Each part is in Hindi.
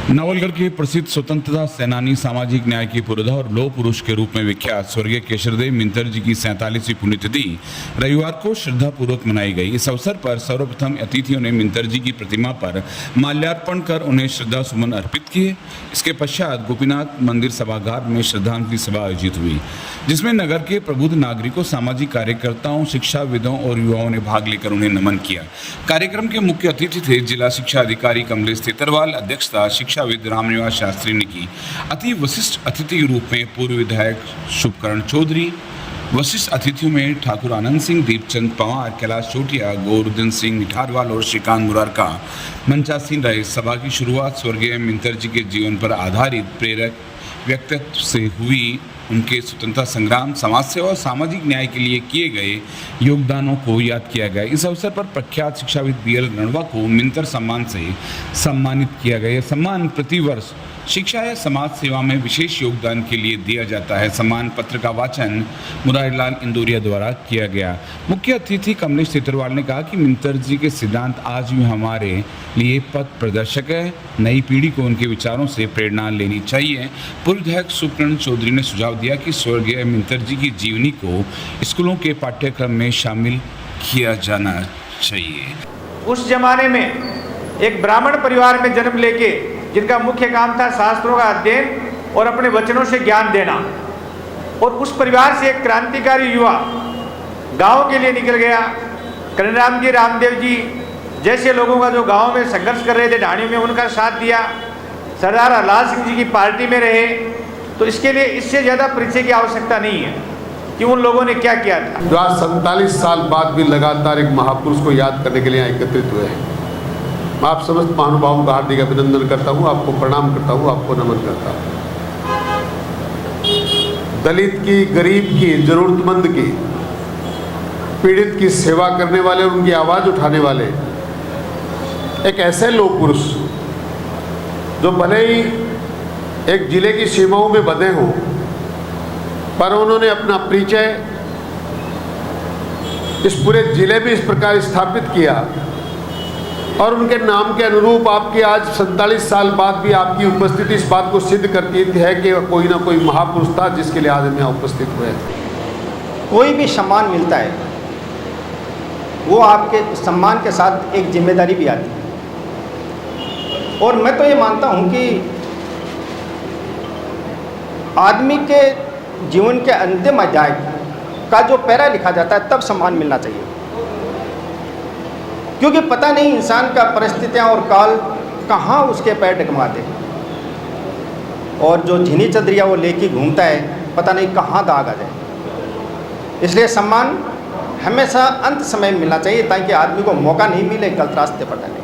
नवलगढ़ के प्रसिद्ध स्वतंत्रता सेनानी, सामाजिक न्याय के पुरोधा और लौह पुरुष के रूप में विख्यात स्वर्गीय केशरदेव मिंतर जी की 47वीं पुण्यतिथि रविवार को श्रद्धापूर्वक मनाई गई। इस अवसर पर सर्वप्रथम अतिथियों ने मिंतर जी की प्रतिमा पर माल्यार्पण कर उन्हें श्रद्धा सुमन अर्पित किए। इसके पश्चात गोपीनाथ मंदिर सभागार में श्रद्धांजलि सभा आयोजित हुई, जिसमें नगर के प्रबुद्ध नागरिकों, सामाजिक कार्यकर्ताओं, शिक्षाविदों और युवाओं ने भाग लेकर उन्हें नमन किया। कार्यक्रम के मुख्य अतिथि थे जिला शिक्षा अधिकारी कमलेश तेतरवाल, अध्यक्षता शिक्षाविद रामनिवास शास्त्री ने की। अति वशिष्ठ अतिथि के रूप में पूर्व विधायक शुभकरण चौधरी, वशिष्ठ अतिथियों में ठाकुर आनंद सिंह, दीपचंद पवार, कैलाश चोटिया, गोवर्धन सिंह निठारवाल और श्रीकांत मुरारका मंचासीन रहे। सभा की शुरुआत स्वर्गीय मिंतर जी के जीवन पर आधारित प्रेरक व्यक्तित्व से हुई। उनके स्वतंत्रता संग्राम, समाज सेवा और सामाजिक न्याय के लिए किए गए योगदानों को याद किया गया। इस अवसर पर प्रख्यात शिक्षाविद BL रणवा को मिंतर सम्मान से सम्मानित किया गया। यह सम्मान प्रतिवर्ष शिक्षा या समाज सेवा में विशेष योगदान के लिए दिया जाता है। सम्मान पत्र का वाचन मुरारीलाल इंदौरिया द्वारा किया गया। मुख्य अतिथि कमलेश तेतरवाल ने कहा कि मिंतर जी के सिद्धांत आज भी हमारे लिए पथ प्रदर्शक है। नई पीढ़ी को उनके विचारों से प्रेरणा लेनी चाहिए। पूर्व विधायक शुभकरण चौधरी ने सुझाव दिया कि स्वर्गीय मिंतर जी की जीवनी को स्कूलों के पाठ्यक्रम में शामिल किया जाना चाहिए। उस जमाने में एक ब्राह्मण परिवार में जन्म लेके जिनका मुख्य काम था शास्त्रों का अध्ययन और अपने वचनों से ज्ञान देना, और उस परिवार से एक क्रांतिकारी युवा गांव के लिए निकल गया। कन्हैयाराम जी, रामदेव जी जैसे लोगों का जो गांव में संघर्ष कर रहे थे ढाणियों में, उनका साथ दिया। सरदार लाल सिंह जी की पार्टी में रहे। तो इसके लिए इससे ज़्यादा परिचय की आवश्यकता नहीं है कि उन लोगों ने क्या किया था। जो आज 47 साल बाद भी लगातार एक महापुरुष को याद करने के लिए एकत्रित हुए हैं। मैं आप समस्त महानुभावों का हार्दिक अभिनंदन करता हूँ, आपको प्रणाम करता हूँ, आपको नमन करता हूँ। दलित की, गरीब की, जरूरतमंद की, पीड़ित की सेवा करने वाले, उनकी आवाज़ उठाने वाले एक ऐसे लोक पुरुष जो भले ही एक जिले की सीमाओं में बंधे हों, पर उन्होंने अपना परिचय इस पूरे जिले में इस प्रकार स्थापित किया, और उनके नाम के अनुरूप आपकी आज 47 साल बाद भी आपकी उपस्थिति इस बात को सिद्ध करती है कि कोई ना कोई महापुरुष था जिसके लिए आज हम यहाँ उपस्थित हुए हैं। कोई भी सम्मान मिलता है, वो आपके सम्मान के साथ एक जिम्मेदारी भी आती है। और मैं तो ये मानता हूँ कि आदमी के जीवन के अंतिम अध्याय का जो पैरा लिखा जाता है तब सम्मान मिलना चाहिए, क्योंकि पता नहीं इंसान का परिस्थितियां और काल कहाँ उसके पैर डगमाते हैं, और जो झिनी चदरिया वो लेके घूमता है पता नहीं कहाँ दाग आ जाए। इसलिए सम्मान हमेशा अंत समय में मिलना चाहिए, ताकि आदमी को मौका नहीं मिले गलत रास्ते पर जाने।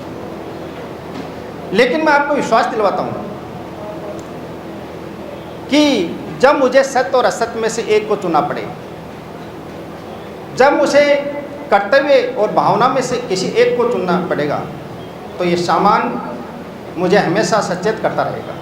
लेकिन मैं आपको विश्वास दिलवाता हूँ कि जब मुझे सत्य और असत्य में से एक को चुनना पड़े, जब मुझे कर्तव्य और भावना में से किसी एक को चुनना पड़ेगा, तो ये सामान मुझे हमेशा सचेत करता रहेगा।